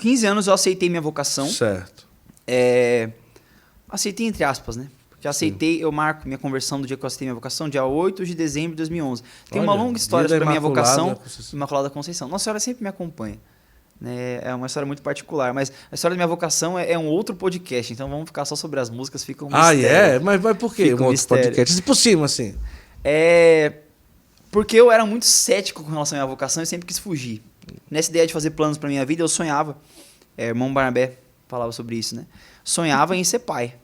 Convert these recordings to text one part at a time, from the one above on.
15 anos eu aceitei minha vocação. Certo. Aceitei entre aspas, né? Porque aceitei, eu marco minha conversão do dia que eu aceitei minha vocação, dia 8 de dezembro de 2011. Tem uma longa história sobre a minha vocação, Imaculada Conceição. Nossa Senhora sempre me acompanha. Né? É uma história muito particular, mas a história da minha vocação é um outro podcast, então vamos ficar só sobre as músicas, fica um mistério. Mas por quê um outro podcast? Por cima, assim. Porque eu era muito cético com relação à minha vocação e sempre quis fugir. Nessa ideia de fazer planos pra minha vida, eu sonhava, irmão Barnabé falava sobre isso, né? Sonhava em ser pai.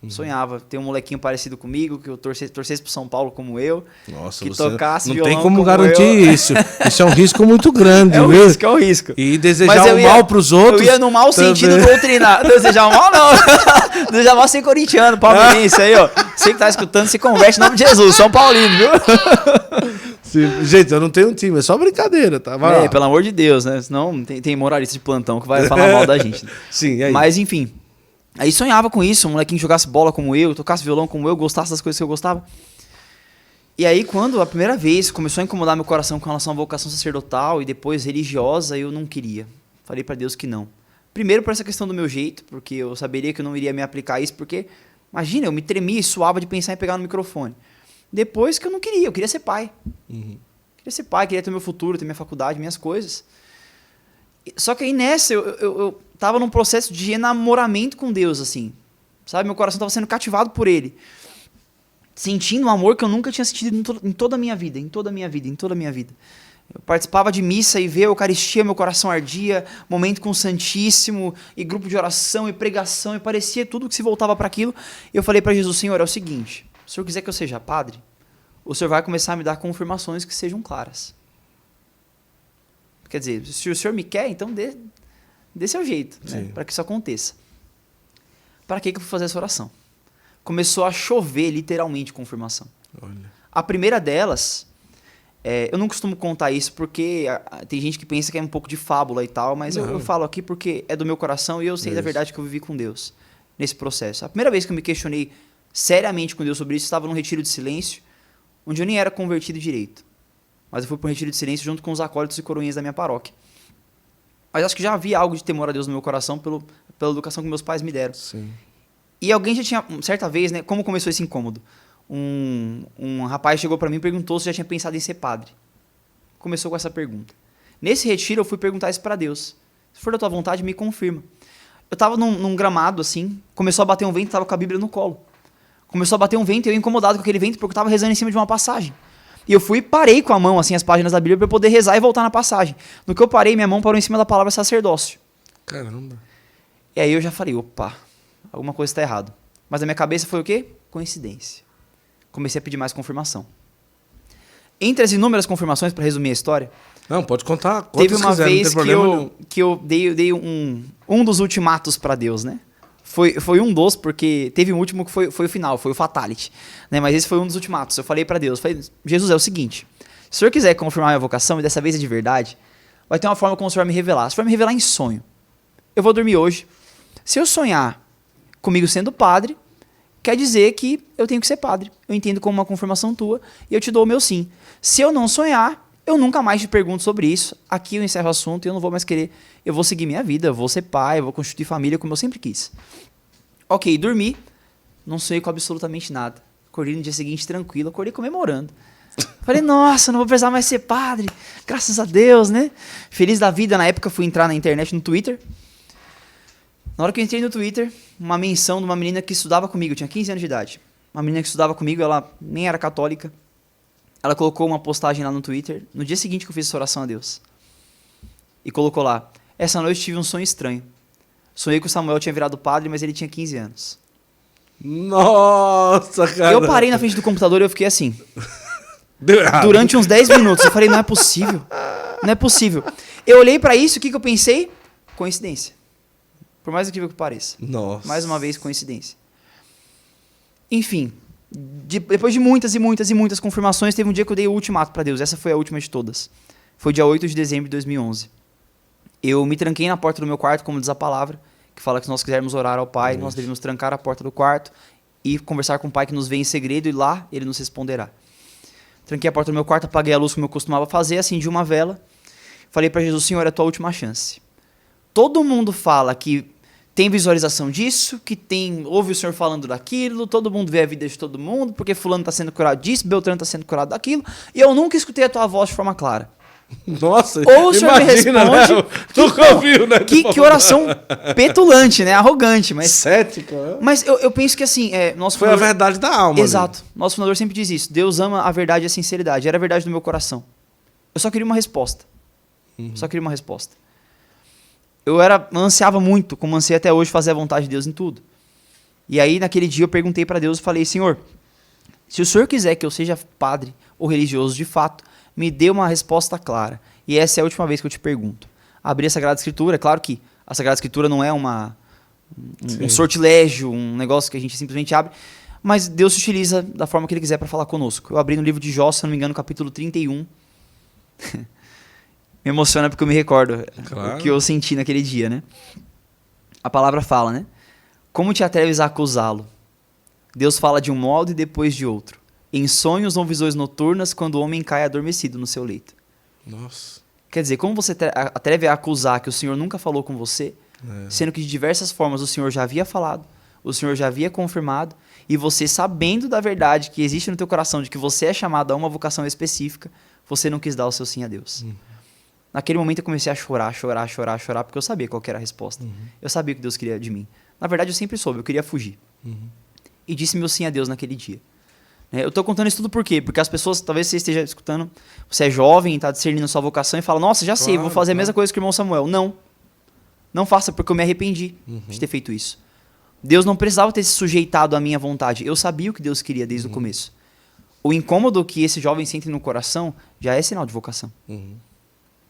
Sonhava ter um molequinho parecido comigo, que eu torcesse pro São Paulo como eu. Nossa, que tocasse violão. Não tem como garantir isso. Isso é um risco muito grande. É um risco. E desejar o mal pros outros. Eu ia no mau sentido doutrinar. Desejar o mal, não. Desejar o mal sem corintiano, palmeirense aí, ó. Você que tá escutando, se converte em nome de Jesus. São Paulino, viu? Sim. Gente, eu não tenho um time, é só brincadeira, tá? Pelo amor de Deus, né? Senão tem moralista de plantão que vai falar mal da gente. Né? Sim, aí. Mas, enfim. Aí sonhava com isso, um molequinho jogasse bola como eu, tocasse violão como eu, gostasse das coisas que eu gostava. E aí, quando a primeira vez começou a incomodar meu coração com relação à vocação sacerdotal e depois religiosa, eu não queria. Falei pra Deus que não. Primeiro por essa questão do meu jeito, porque eu saberia que eu não iria me aplicar a isso, porque, imagina, eu me tremia e suava de pensar em pegar no microfone. Depois que eu não queria, eu queria ser pai. Queria ser pai, queria ter meu futuro, ter minha faculdade, minhas coisas. Só que aí nessa, eu tava num processo de enamoramento com Deus, assim. Sabe? Meu coração tava sendo cativado por Ele. Sentindo um amor que eu nunca tinha sentido em toda a minha vida. Eu participava de missa e ver a Eucaristia, meu coração ardia, momento com o Santíssimo, e grupo de oração, e pregação, e parecia tudo que se voltava para aquilo. E eu falei para Jesus, Senhor, é o seguinte, se o Senhor quiser que eu seja padre, o Senhor vai começar a me dar confirmações que sejam claras. Quer dizer, se o Senhor me quer, então dê seu jeito, né, para que isso aconteça. Para que eu fui fazer essa oração? Começou a chover, literalmente, confirmação. Olha. A primeira delas, eu não costumo contar isso porque tem gente que pensa que é um pouco de fábula e tal, mas eu falo aqui porque é do meu coração e eu sei da verdade que eu vivi com Deus nesse processo. A primeira vez que eu me questionei seriamente com Deus sobre isso, estava num retiro de silêncio, onde eu nem era convertido direito. Mas eu fui para um retiro de silêncio junto com os acólitos e coroinhas da minha paróquia. Mas acho que já havia algo de temor a Deus no meu coração pela educação que meus pais me deram. Sim. E alguém já tinha, certa vez, né, como começou esse incômodo? Um rapaz chegou para mim e perguntou se já tinha pensado em ser padre. Começou com essa pergunta. Nesse retiro eu fui perguntar isso para Deus. Se for da tua vontade, me confirma. Eu estava num gramado assim, começou a bater um vento, estava com a Bíblia no colo. Começou a bater um vento e eu incomodado com aquele vento porque eu estava rezando em cima de uma passagem. E eu fui e parei com a mão, assim, as páginas da Bíblia para poder rezar e voltar na passagem. No que eu parei, minha mão parou em cima da palavra sacerdócio. Caramba. E aí eu já falei, opa, alguma coisa está errado. Mas na minha cabeça foi o quê? Coincidência. Comecei a pedir mais confirmação. Entre as inúmeras confirmações, para resumir a história... Não, pode contar. Teve uma vez que eu dei um dos ultimatos para Deus, né? Foi um dos, porque teve um último que foi o final, foi o fatality. Né? Mas esse foi um dos ultimatos. Eu falei para Deus, Jesus, é o seguinte, se o Senhor quiser confirmar a minha vocação, e dessa vez é de verdade, vai ter uma forma como o Senhor vai me revelar. Se o Senhor vai me revelar em sonho, eu vou dormir hoje. Se eu sonhar comigo sendo padre, quer dizer que eu tenho que ser padre. Eu entendo como uma confirmação tua e eu te dou o meu sim. Se eu não sonhar, eu nunca mais te pergunto sobre isso. Aqui eu encerro o assunto e eu não vou mais querer. Eu vou seguir minha vida, eu vou ser pai, eu vou constituir família como eu sempre quis. Ok, dormi. Não sonhei com absolutamente nada. Acordei no dia seguinte tranquilo, acordei comemorando. Falei, nossa, não vou precisar mais ser padre. Graças a Deus, né? Feliz da vida, na época fui entrar na internet, no Twitter. Na hora que eu entrei no Twitter, uma menção de uma menina que estudava comigo, eu tinha 15 anos de idade. Uma menina que estudava comigo, ela nem era católica. Ela colocou uma postagem lá no Twitter, no dia seguinte que eu fiz essa oração a Deus. E colocou lá, essa noite tive um sonho estranho. Sonhei que o Samuel tinha virado padre, mas ele tinha 15 anos. Nossa, cara. Eu parei na frente do computador e eu fiquei assim. Deu errado. Durante uns 10 minutos. Eu falei, não é possível. Não é possível. Eu olhei pra isso, o que eu pensei? Coincidência. Por mais incrível que pareça. Nossa. Mais uma vez, coincidência. Enfim, depois de muitas e muitas e muitas confirmações, teve um dia que eu dei o ultimato pra Deus. Essa foi a última de todas. Foi dia 8 de dezembro de 2011. Eu me tranquei na porta do meu quarto, como diz a palavra, que fala que se nós quisermos orar ao Pai, nós devemos trancar a porta do quarto e conversar com o Pai que nos vê em segredo e lá Ele nos responderá. Tranquei a porta do meu quarto, apaguei a luz como eu costumava fazer, acendi uma vela, falei para Jesus, Senhor, é a tua última chance. todo mundo fala que tem visualização disso, que ouve o Senhor falando daquilo, todo mundo vê a vida de todo mundo, porque fulano está sendo curado disso, Beltrano está sendo curado daquilo, e eu nunca escutei a tua voz de forma clara. Nossa, ou o Senhor me responde, né? Nunca ouviu, né? Que oração petulante, né? Arrogante, mas... Cética, né? Mas eu penso que assim, nosso Foi fundador... a verdade da alma. Exato. Nosso fundador sempre diz isso. Deus ama a verdade e a sinceridade. Era a verdade do meu coração. Eu só queria uma resposta. Só queria uma resposta. Eu ansiava muito, como ansiei até hoje, fazer a vontade de Deus em tudo. E aí, naquele dia, eu perguntei para Deus e falei, Senhor, se o Senhor quiser que eu seja padre ou religioso de fato, me dê uma resposta clara. E essa é a última vez que eu te pergunto. Abrir a Sagrada Escritura, é claro que a Sagrada Escritura não é um sortilégio, um negócio que a gente simplesmente abre, mas Deus se utiliza da forma que Ele quiser para falar conosco. Eu abri no livro de Jó, se não me engano, capítulo 31. Me emociona porque eu me recordo o que eu senti naquele dia, né? A palavra fala, né? Como te atreves a acusá-lo? Deus fala de um modo e depois de outro. Em sonhos ou visões noturnas, quando o homem cai adormecido no seu leito. Nossa. Quer dizer, como você atreve a acusar que o Senhor nunca falou com você, sendo que de diversas formas o Senhor já havia falado, o Senhor já havia confirmado, e você sabendo da verdade que existe no teu coração, de que você é chamado a uma vocação específica, você não quis dar o seu sim a Deus. Naquele momento eu comecei a chorar, porque eu sabia qual que era a resposta. Eu sabia o que Deus queria de mim. Na verdade, eu sempre soube, eu queria fugir. E disse meu sim a Deus naquele dia. Eu estou contando isso tudo por quê? Porque as pessoas, talvez você esteja escutando, você é jovem, está discernindo a sua vocação e fala, nossa, já sei, vou fazer a mesma coisa que o irmão Samuel. Não. Não faça, porque eu me arrependi de ter feito isso. Deus não precisava ter se sujeitado à minha vontade. Eu sabia o que Deus queria desde o começo. O incômodo que esse jovem sente no coração já é sinal de vocação.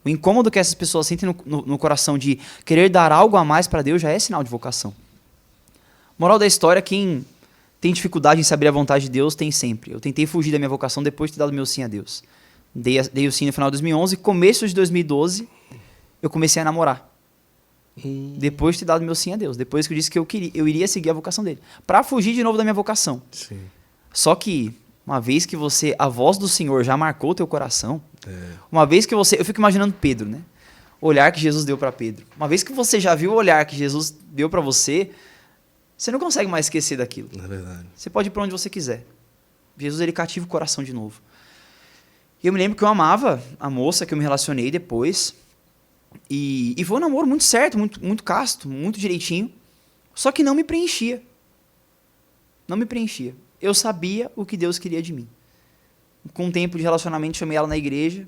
O incômodo que essas pessoas sentem no coração de querer dar algo a mais para Deus já é sinal de vocação. Moral da história, quem tem dificuldade em saber a vontade de Deus tem sempre. Eu tentei fugir da minha vocação depois de ter dado meu sim a Deus. Dei o sim no final de 2011, começo de 2012, eu comecei a namorar. Depois de ter dado meu sim a Deus. Depois que eu disse que eu iria seguir a vocação dele. Para fugir de novo da minha vocação. Sim. Só que, uma vez que a voz do Senhor já marcou o teu coração, uma vez que eu fico imaginando Pedro, né? O olhar que Jesus deu para Pedro. Uma vez que você já viu o olhar que Jesus deu para você, você não consegue mais esquecer daquilo. É verdade. Você pode ir para onde você quiser. Jesus, ele cativa o coração de novo. E eu me lembro que eu amava a moça que eu me relacionei depois. E foi um namoro muito certo, muito casto, muito direitinho. Só que não me preenchia. Não me preenchia. Eu sabia o que Deus queria de mim. Com um tempo de relacionamento, chamei ela na igreja.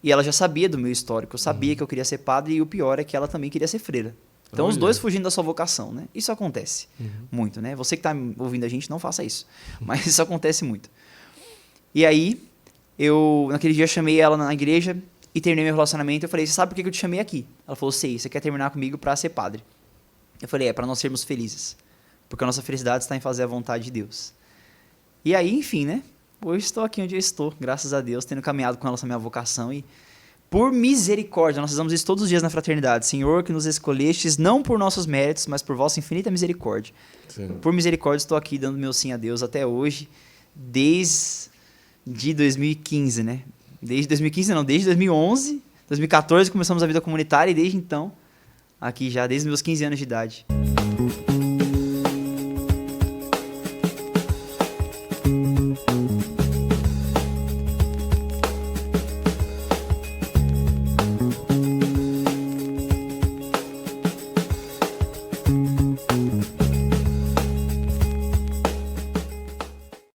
E ela já sabia do meu histórico. Eu sabia que eu queria ser padre. E o pior é que ela também queria ser freira. Então, os dois fugindo da sua vocação, né? Isso acontece muito, né? Você que está ouvindo a gente, não faça isso. Mas isso acontece muito. E aí, naquele dia, chamei ela na igreja e terminei meu relacionamento. Eu falei, você sabe por que eu te chamei aqui? Ela falou, sei, você quer terminar comigo para ser padre. Eu falei, para nós sermos felizes. Porque a nossa felicidade está em fazer a vontade de Deus. E aí, enfim, né? Hoje estou aqui onde eu estou, graças a Deus, tendo caminhado com ela essa minha vocação e por misericórdia, nós fazemos isso todos os dias na fraternidade. Senhor, que nos escolhestes, não por nossos méritos, mas por vossa infinita misericórdia. Sim. Por misericórdia, estou aqui dando meu sim a Deus até hoje, desde 2015, né? Desde 2015 não, desde 2011, 2014 começamos a vida comunitária e desde então, aqui já, desde meus 15 anos de idade.